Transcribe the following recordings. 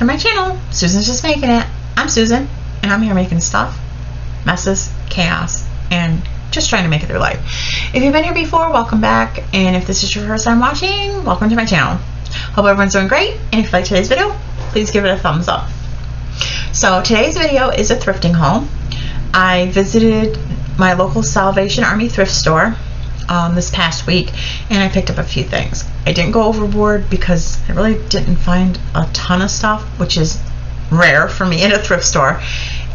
to my channel. Susan's Just Making It. I'm Susan, and I'm here making stuff, messes, chaos, and just trying to make it through life. If you've been here before, welcome back, and if this is your first time watching, welcome to my channel. Hope everyone's doing great, and if you like today's video, please give it a thumbs up. So today's video is a thrifting haul. I visited my local Salvation Army thrift store this past week, and I picked up a few things. I didn't go overboard because I really didn't find a ton of stuff, which is rare for me in a thrift store,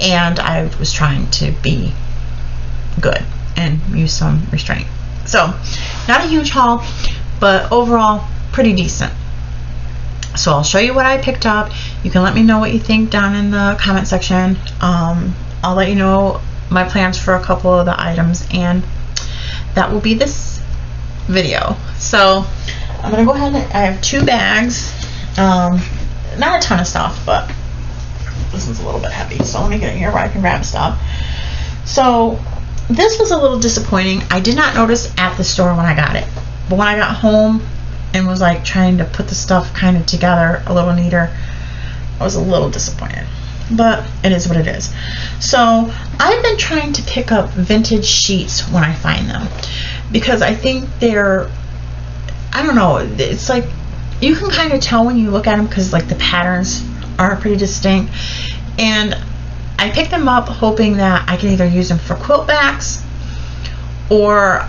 and I was trying to be good and use some restraint. So not a huge haul, but overall pretty decent. So I'll show you what I picked up. You can let me know what you think down in the comment section. I'll let you know my plans for a couple of the items, and that will be this video. So I'm gonna go ahead and I have two bags, not a ton of stuff, but this one's a little bit heavy, so let me get in here where I can grab stuff. So this was a little disappointing. I did not notice at the store when I got it, but when I got home and was like trying to put the stuff kind of together a little neater, I was a little disappointed, but it is what it is. So I've been trying to pick up vintage sheets when I find them, because I think they're, I don't know, it's like you can kind of tell when you look at them because like the patterns are pretty distinct, and I picked them up hoping that I can either use them for quilt backs or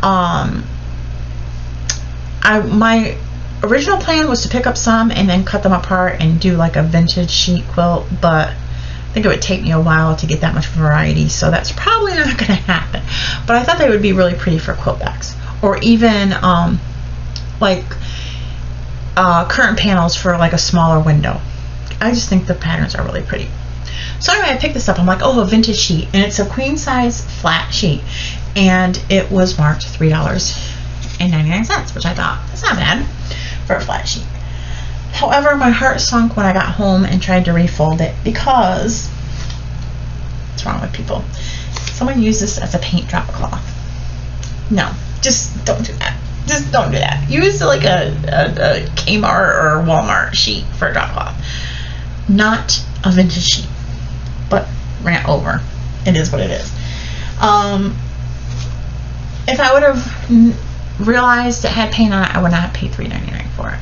my original plan was to pick up some and then cut them apart and do like a vintage sheet quilt, but I think it would take me a while to get that much variety, so that's probably not going to happen. But I thought they would be really pretty for quilt backs, or even like curtain panels for like a smaller window. I just think the patterns are really pretty. So anyway, I picked this up. I'm like, oh, a vintage sheet, and it's a queen size flat sheet, and it was marked $3.99, which I thought, that's not bad for a flat sheet. However, my heart sunk when I got home and tried to refold it, because what's wrong with people? Someone used this as a paint drop cloth. No, just don't do that. Just don't do that. Use like a Kmart or Walmart sheet for a drop cloth, not a vintage sheet. But rant over. It is what it is. If I would have realized it had paint on it, I would not have paid $3.99 for it.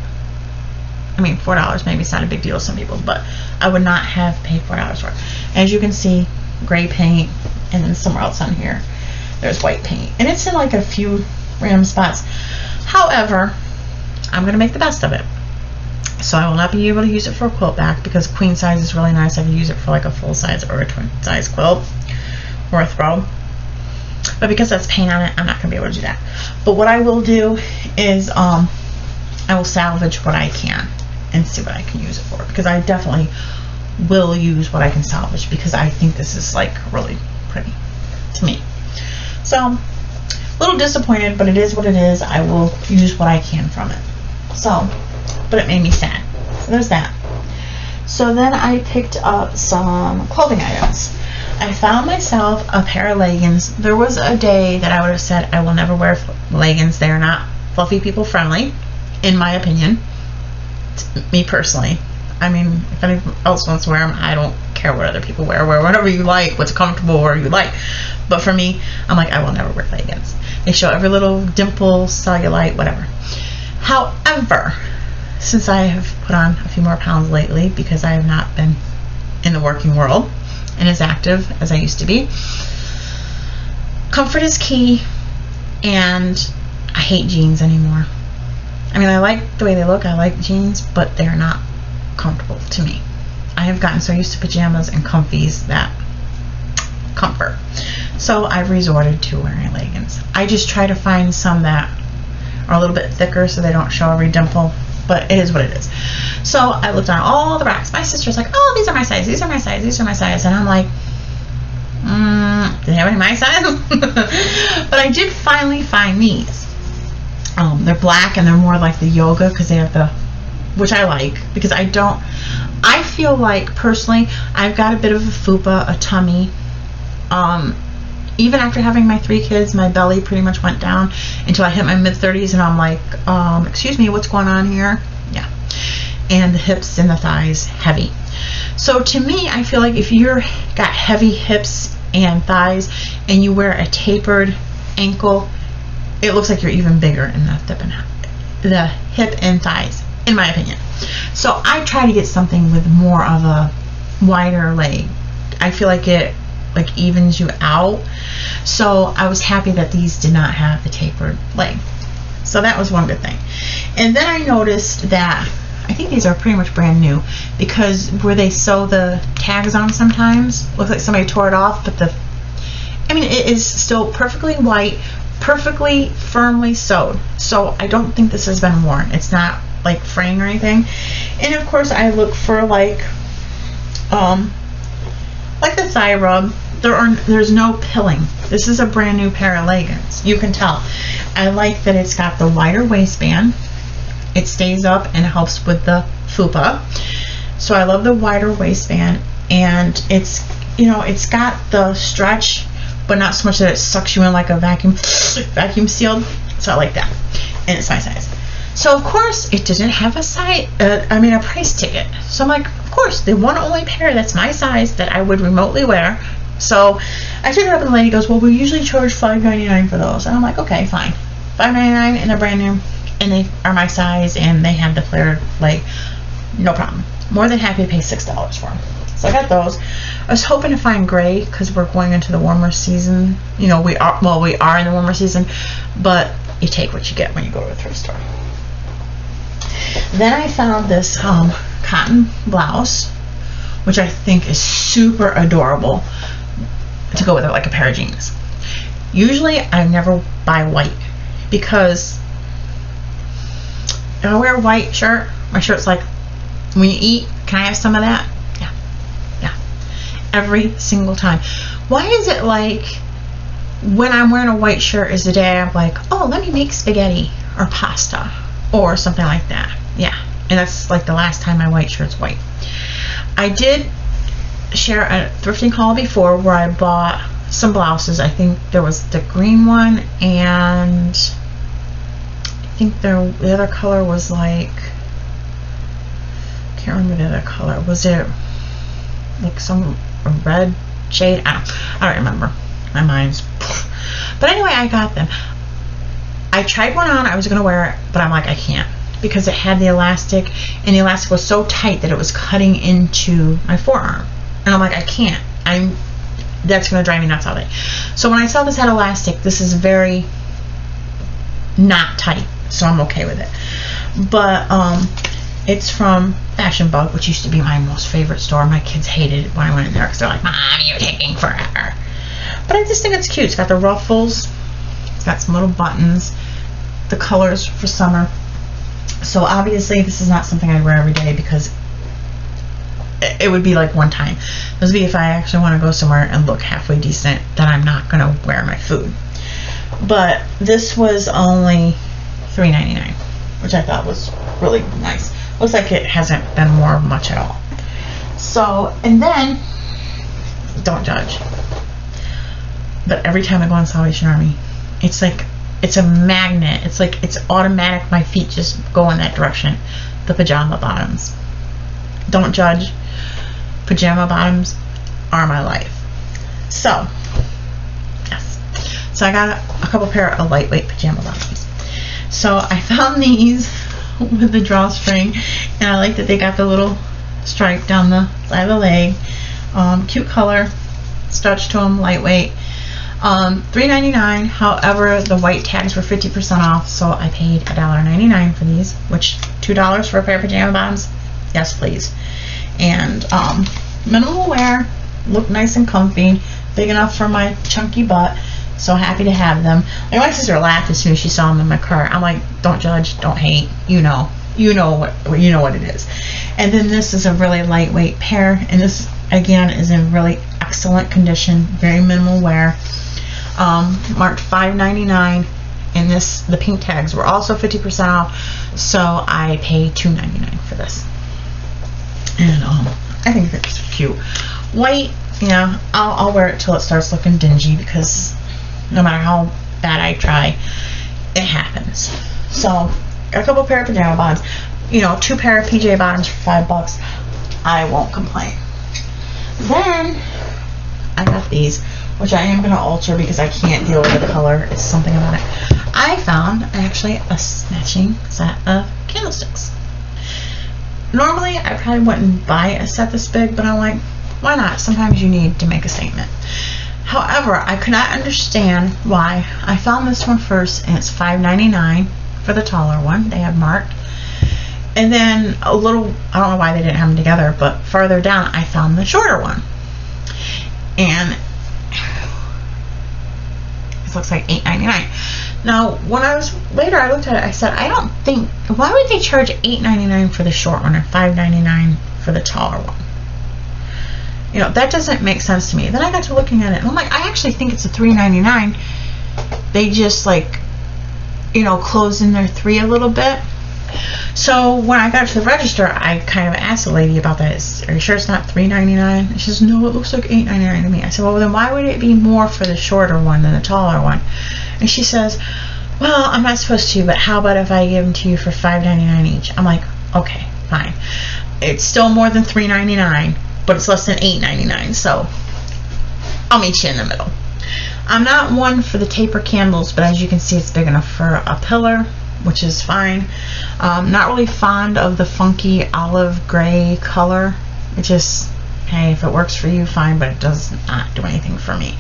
I mean, $4 maybe it's not a big deal to some people, but I would not have paid $4 for it. As you can see, gray paint, and then somewhere else on here there's white paint, and it's in like a few random spots. However, I'm gonna make the best of it. So I will not be able to use it for a quilt back, because queen size is really nice. I can use it for like a full size or a twin size quilt or a throw, but because that's paint on it, I'm not gonna be able to do that. But what I will do is I will salvage what I can and see what I can use it for, because I definitely will use what I can salvage, because I think this is like really pretty to me. So a little disappointed, but it is what it is. I will use what I can from it. So, but it made me sad. So there's that. So then I picked up some clothing items. I found myself a pair of leggings. There was a day that I would have said I will never wear leggings. They are not fluffy people friendly, in my opinion. Me personally. I mean, if anyone else wants to wear them, I don't care what other people wear. Wear whatever you like, what's comfortable or you like. But for me, I'm like, I will never wear leggings. They show every little dimple, cellulite, whatever. However, since I have put on a few more pounds lately, because I have not been in the working world and as active as I used to be, comfort is key, and I hate jeans anymore. I mean, I like the way they look, I like jeans, but they're not comfortable to me. I have gotten so used to pajamas and comfies that comfort. So I've resorted to wearing leggings. I just try to find some that are a little bit thicker so they don't show every dimple, but it is what it is. So I looked on all the racks. My sister's like, oh, these are my size, these are my size, these are my size, and I'm like, do they have any my size? But I did finally find these. They're black, and they're more like the yoga, because they have the, which I like, because I feel like personally I've got a bit of a fupa, a tummy. Even after having my 3 kids, my belly pretty much went down until I hit my mid-30s, and I'm like, excuse me, what's going on here? Yeah. And the hips and the thighs heavy. So to me, I feel like if you're got heavy hips and thighs and you wear a tapered ankle, it looks like you're even bigger in the hip and thighs, in my opinion. So I try to get something with more of a wider leg. I feel like it like evens you out. So I was happy that these did not have the tapered leg. So that was one good thing. And then I noticed that I think these are pretty much brand new, because where they sew the tags on sometimes looks like somebody tore it off, but it is still perfectly white, perfectly firmly sewed. So I don't think this has been worn. It's not like fraying or anything. And of course I look for like the thigh rub. There's no pilling. This is a brand new pair of leggings. You can tell. I like that it's got the wider waistband. It stays up and helps with the fupa. So I love the wider waistband, and it's got the stretch, but not so much that it sucks you in like a vacuum sealed. So I like that, and it's my size. So of course it didn't have a price ticket. So I'm like, of course, the one only pair that's my size that I would remotely wear. So I took it up, and the lady goes, well, we usually charge $5.99 for those. And I'm like, okay, fine. $5.99, and they're brand new, and they are my size, and they have the flared leg. No problem. More than happy to pay $6 for them. So I got those. I was hoping to find gray because we're going into the warmer season. We are in the warmer season, but you take what you get when you go to a thrift store. Then I found this cotton blouse, which I think is super adorable to go with it like a pair of jeans. Usually I never buy white, because if I wear a white shirt, my shirt's like, when you eat, can I have some of that? Yeah. Every single time. Why is it like when I'm wearing a white shirt is the day I'm like, oh, let me make spaghetti or pasta or something like that. Yeah. And that's like the last time my white shirt's white. I did share a thrifting haul before where I bought some blouses. I think there was the green one, and I think the other color was like, I can't remember the other color. Was it like some red shade? I don't remember. My mind's. But anyway, I got them. I tried one on. I was going to wear it, but I'm like, I can't, because it had the elastic, and the elastic was so tight that it was cutting into my forearm. And I'm like, I can't. That's going to drive me nuts all day. So when I saw this had elastic, this is very not tight, so I'm okay with it. But it's from Fashion Bug, which used to be my most favorite store. My kids hated it when I went in there because they're like, Mom, you're taking forever. But I just think it's cute. It's got the ruffles. It's got some little buttons. The colors for summer. So obviously this is not something I'd wear every day, because it would be like one time. This would be if I actually want to go somewhere and look halfway decent, then I'm not going to wear my food. But this was only $3.99, which I thought was really nice. Looks like it hasn't been worn much at all. So, and then, don't judge, but every time I go on Salvation Army, it's like, it's a magnet. It's like, it's automatic. My feet just go in that direction. The pajama bottoms. Don't judge. Pajama bottoms are my life. So, yes. So I got a couple pair of lightweight pajama bottoms. So I found these with the drawstring, and I like that they got the little stripe down the side of the leg. Cute color. Stretch to them, lightweight. $3.99. However, the white tags were 50% off, so I paid $1.99 for these, which $2 for a pair of pajama bottoms. Yes, please. And minimal wear, look nice and comfy, big enough for my chunky butt. So happy to have them. My sister laughed as soon as she saw them in my car. I'm like, don't judge, don't hate. You know what it is. And then this is a really lightweight pair, and this again is in really excellent condition, very minimal wear. Marked $5.99, and the pink tags were also 50% off, so I paid $2.99 for this. And I think it's cute. White, yeah, I'll wear it till it starts looking dingy, because no matter how bad I try, it happens. So got a couple pair of pajama bottoms, 2 pair of PJ bottoms for $5. I won't complain. Then I got these, which I am going to alter because I can't deal with the color. It's something about it. I found actually a matching set of candlesticks. Normally, I probably wouldn't buy a set this big, but I'm like, why not? Sometimes you need to make a statement. However, I could not understand why. I found this one first, and it's $5.99 for the taller one. They have marked. And then a little, I don't know why they didn't have them together, but farther down, I found the shorter one. And it looks like $8.99. Now, when I looked at it, I said, I don't think, why would they charge $8.99 for the short one and $5.99 for the taller one? You know, that doesn't make sense to me. Then I got to looking at it, and I'm like, I actually think it's a $3.99. They just, like, you know, close in their 3 a little bit. So when I got to the register, I kind of asked the lady about that. Are you sure it's not $3.99? She says, no, it looks like $8.99 to me. I said, well, then why would it be more for the shorter one than the taller one? And she says, well, I'm not supposed to, but how about if I give them to you for $5.99 each? I'm like, okay, fine. It's still more than $3.99, but it's less than $8.99, so I'll meet you in the middle. I'm not one for the taper candles, but as you can see, it's big enough for a pillar, which is fine. Not really fond of the funky olive gray color. It just, hey, if it works for you, fine, but it does not do anything for me.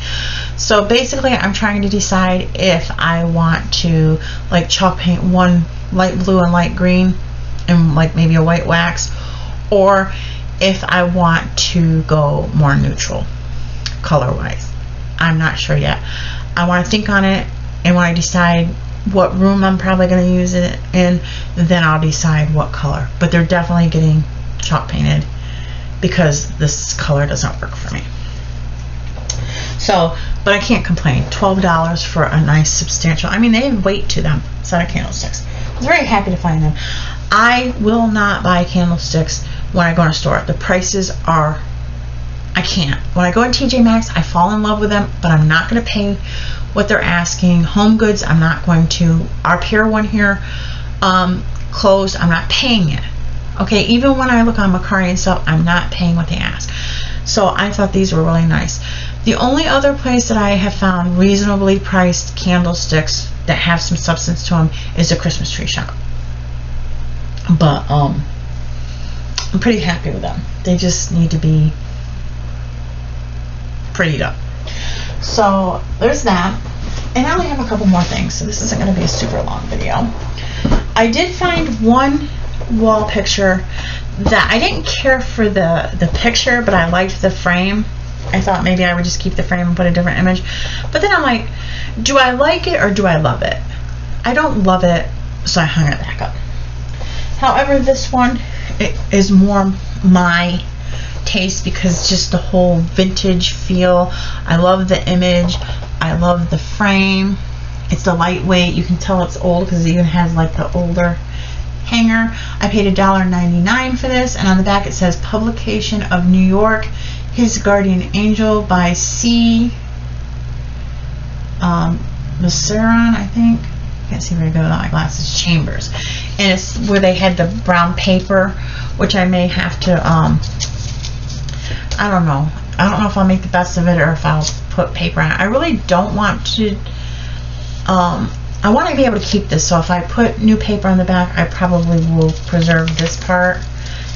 So basically, I'm trying to decide if I want to like chalk paint one light blue and light green and like maybe a white wax, or if I want to go more neutral color wise. I'm not sure yet. I want to think on it, and when I decide what room I'm probably going to use it in, then I'll decide what color. But they're definitely getting chalk painted because this color doesn't work for me. So, but I can't complain. $12 for a nice substantial, I mean, they have weight to them, set of candlesticks. I was very happy to find them. I will not buy candlesticks when I go in a store. The prices are, I can't. When I go in TJ Maxx, I fall in love with them, but I'm not going to pay what they're asking. Home Goods, I'm not going to. Our Pier one here closed, I'm not paying it. Okay, even when I look on Macari and stuff, I'm not paying what they ask. So I thought these were really nice. The only other place that I have found reasonably priced candlesticks that have some substance to them is the Christmas tree shop. But I'm pretty happy with them. They just need to be prettied up. So there's that. And I only have a couple more things, so this isn't going to be a super long video. I did find one wall picture that I didn't care for the picture, but I liked the frame. I thought maybe I would just keep the frame and put a different image. But then I'm like, do I like it or do I love it? I don't love it, so I hung it back up. However, this one, it is more my taste because just the whole vintage feel. I love the image. I love the frame. It's the lightweight. You can tell it's old because it even has like the older hanger. I paid $1.99 for this, and on the back it says Publication of New York, His Guardian Angel by C. Masseron, I think. Can't see very good without my glasses. Chambers. And it's where they had the brown paper, which I may have to I don't know. I don't know if I'll make the best of it or if I'll put paper on it. I really don't want to I want to be able to keep this, so if I put new paper on the back, I probably will preserve this part.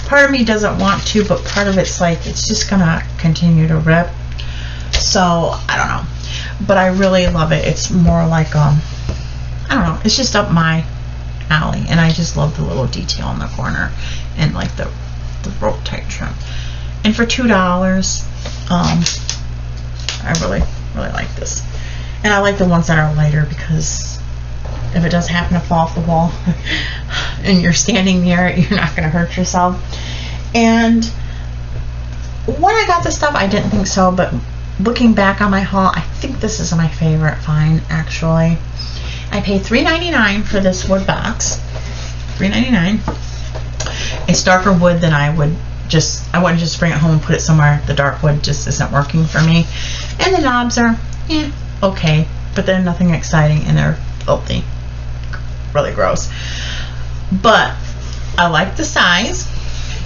Part of me doesn't want to, but part of it's like, it's just gonna continue to rip. So, I don't know. But I really love it. It's more like, I don't know, it's just up my alley, and I just love the little detail in the corner and like the rope type trim. And for $2, I really like this. And I like the ones that are lighter because if it does happen to fall off the wall and you're standing near it, you're not going to hurt yourself. And when I got this stuff, I didn't think so, but looking back on my haul, I think this is my favorite find, actually. I paid $3.99 for this wood box. $3.99. It's darker wood than I wouldn't just bring it home and put it somewhere. The dark wood just isn't working for me. And the knobs are, okay, but they're nothing exciting, and they're filthy. Really gross. But I like the size.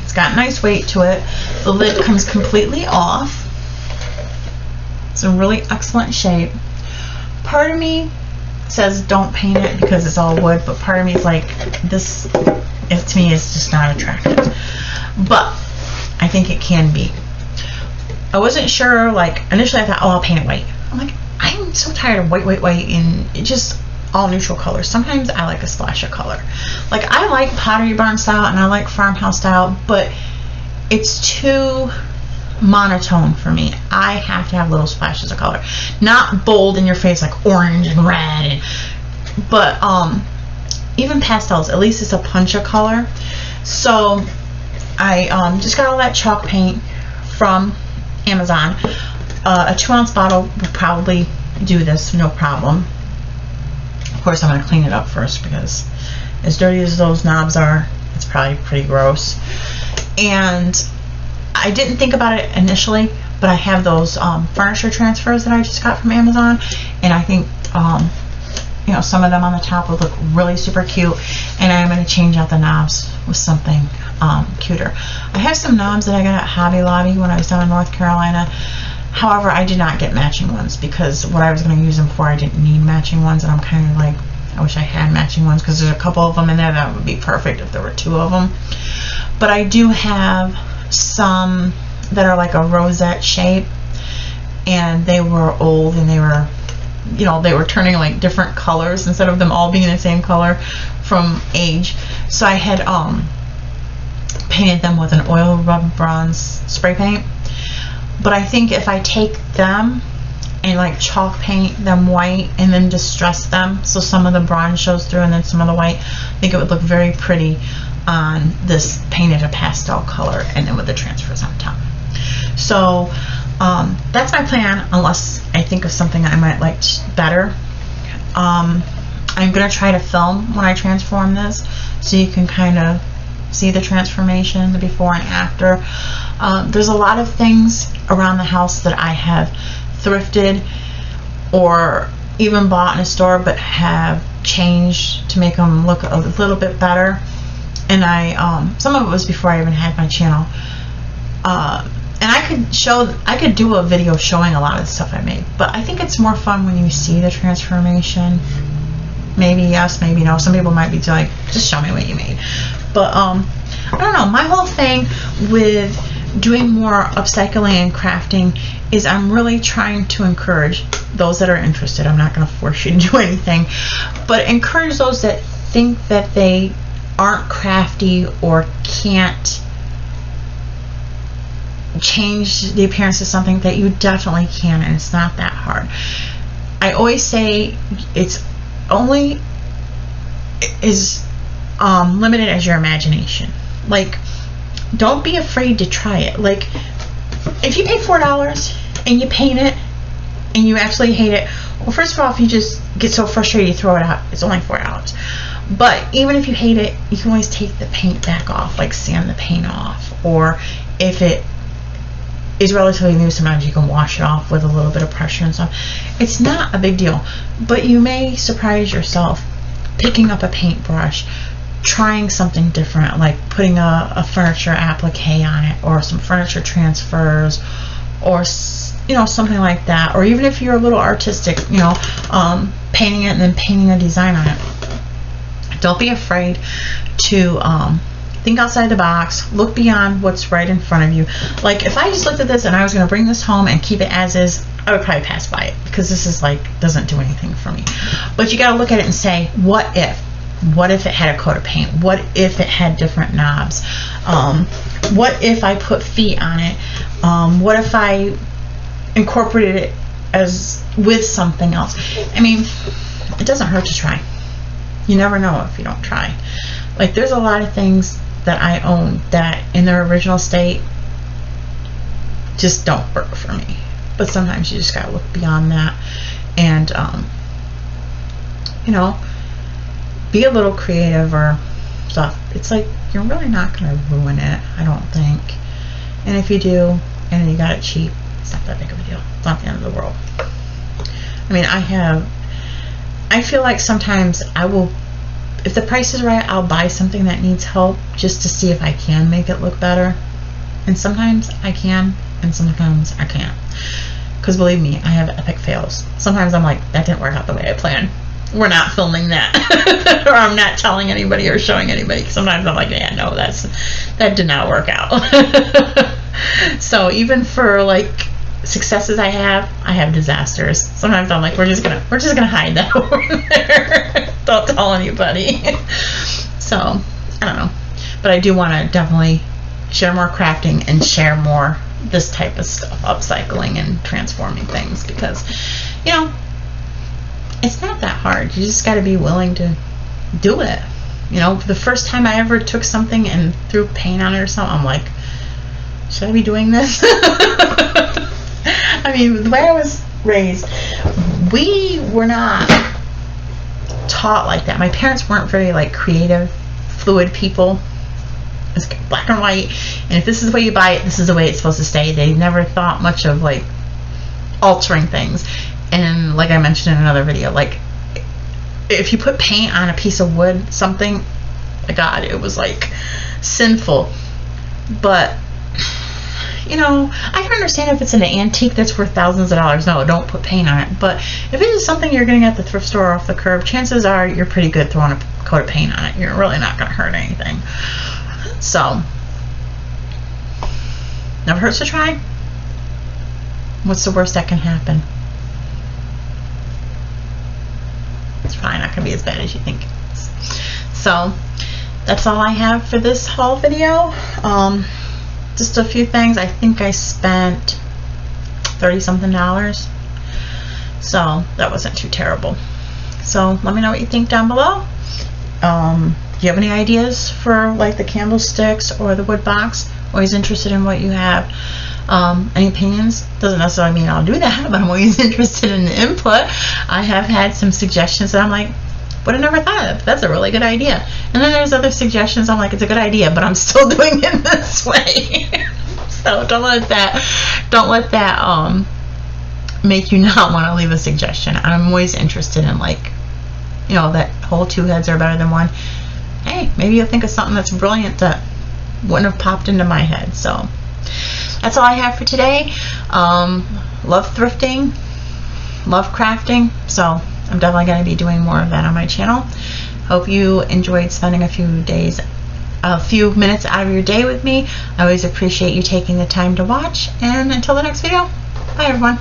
It's got nice weight to it. The lid comes completely off. It's in really excellent shape. Part of me says don't paint it because it's all wood, but part of me is like, this to me is just not attractive. But I think it can be. I wasn't sure, like initially I thought, oh, I'll paint it white. I'm like, I'm so tired of white, and it just all neutral colors. Sometimes I like a splash of color. Like I like Pottery Barn style and I like farmhouse style, but it's too monotone for me. I have to have little splashes of color, not bold in your face like orange and red, but even pastels. At least it's a punch of color. So I just got all that chalk paint from Amazon. A 2-ounce bottle would probably do this, no problem. Of course, I'm going to clean it up first because as dirty as those knobs are, it's probably pretty gross. And I didn't think about it initially, but I have those furniture transfers that I just got from Amazon, and I think you know, some of them on the top would look really super cute, and I'm going to change out the knobs with something cuter. I have some knobs that I got at Hobby Lobby when I was down in North Carolina. However, I did not get matching ones because what I was going to use them for, I didn't need matching ones, and I'm kind of like, I wish I had matching ones because there's a couple of them in there that would be perfect if there were 2 of them. But I do have some that are like a rosette shape, and they were old and they were, you know, they were turning like different colors instead of them all being the same color from age. So I had painted them with an oil rub bronze spray paint. But I think if I take them and like chalk paint them white and then distress them so some of the bronze shows through and then some of the white, I think it would look very pretty on this painted a pastel color and then with the transfers on top. So that's my plan, unless I think of something I might like better. I'm going to try to film when I transform this so you can kind of see the transformation, the before and after. There's a lot of things around the house that I have thrifted or even bought in a store but have changed to make them look a little bit better. And I some of it was before I even had my channel. And I could do a video showing a lot of the stuff I made, but I think it's more fun when you see the transformation. Maybe yes, maybe no. Some people might be like, just show me what you made. But I don't know. My whole thing with doing more upcycling and crafting is I'm really trying to encourage those that are interested. I'm not going to force you to do anything, but encourage those that think that they aren't crafty or can't change the appearance of something, that you definitely can, and it's not that hard. I always say it's only is limited as your imagination. Like, don't be afraid to try it. Like, if you pay $4 and you paint it and you actually hate it, well, first of all, if you just get so frustrated you throw it out, it's only $4. But even if you hate it, you can always take the paint back off, like sand the paint off, or if it is relatively new, sometimes you can wash it off with a little bit of pressure and stuff. It's not a big deal, but you may surprise yourself picking up a paintbrush, trying something different, like putting a furniture applique on it, or some furniture transfers, or you know, something like that. Or even if you're a little artistic, you know, painting it and then painting a design on it. Don't be afraid to think outside the box, look beyond what's right in front of you. Like, if I just looked at this and I was going to bring this home and keep it as is, I would probably pass by it, because this is like, doesn't do anything for me. But you got to look at it and say, what if? What if it had a coat of paint? What if it had different knobs? What if I put feet on it? What if I incorporated it as with something else? I mean, it doesn't hurt to try. You never know if you don't try. Like, there's a lot of things that I own that in their original state just don't work for me. But sometimes you just gotta look beyond that and you know, be a little creative or stuff. It's like, you're really not gonna ruin it, I don't think. And if you do and you got it cheap, it's not that big of a deal. It's not the end of the world. I mean, I feel like sometimes I will if the price is right, I'll buy something that needs help just to see if I can make it look better. And sometimes I can, and sometimes I can't. Because believe me, I have epic fails. Sometimes I'm like, that didn't work out the way I planned. We're not filming that. Or I'm not telling anybody or showing anybody. Sometimes I'm like, yeah, no, that did not work out. So even for like successes I have disasters. Sometimes I'm like, we're just gonna hide that over there. Don't tell anybody. So I don't know, but I do want to definitely share more crafting and share more this type of stuff, upcycling and transforming things, because you know, it's not that hard. You just got to be willing to do it. You know, the first time I ever took something and threw paint on it or something, I'm like, should I be doing this? I mean, the way I was raised, we were not taught like that. My parents weren't very like creative, fluid people. It's black and white, and if this is the way you buy it, this is the way it's supposed to stay. They never thought much of like altering things. And like I mentioned in another video, like if you put paint on a piece of wood, something, God, it was like sinful. But you know, I can understand if it's an antique that's worth thousands of dollars. No, don't put paint on it. But if it is something you're getting at the thrift store off the curb, chances are you're pretty good throwing a coat of paint on it. You're really not going to hurt anything. So, never hurts to try. What's the worst that can happen? It's probably not going to be as bad as you think it is. So, that's all I have for this haul video. Just a few things. I think I spent $30-something. So that wasn't too terrible. So let me know what you think down below. Do you have any ideas for like the candlesticks or the wood box? Always interested in what you have. Any opinions? Doesn't necessarily mean I'll do that, but I'm always interested in the input. I have had some suggestions that I'm like, would have never thought of. That's a really good idea. And then there's other suggestions I'm like, it's a good idea, but I'm still doing it this way. So don't let that make you not want to leave a suggestion. I'm always interested in, like, you know, that whole two heads are better than one. Hey, maybe you'll think of something that's brilliant that wouldn't have popped into my head. So that's all I have for today. Love thrifting, love crafting, so I'm definitely going to be doing more of that on my channel. Hope you enjoyed spending a few minutes out of your day with me. I always appreciate you taking the time to watch, and until the next video, bye everyone.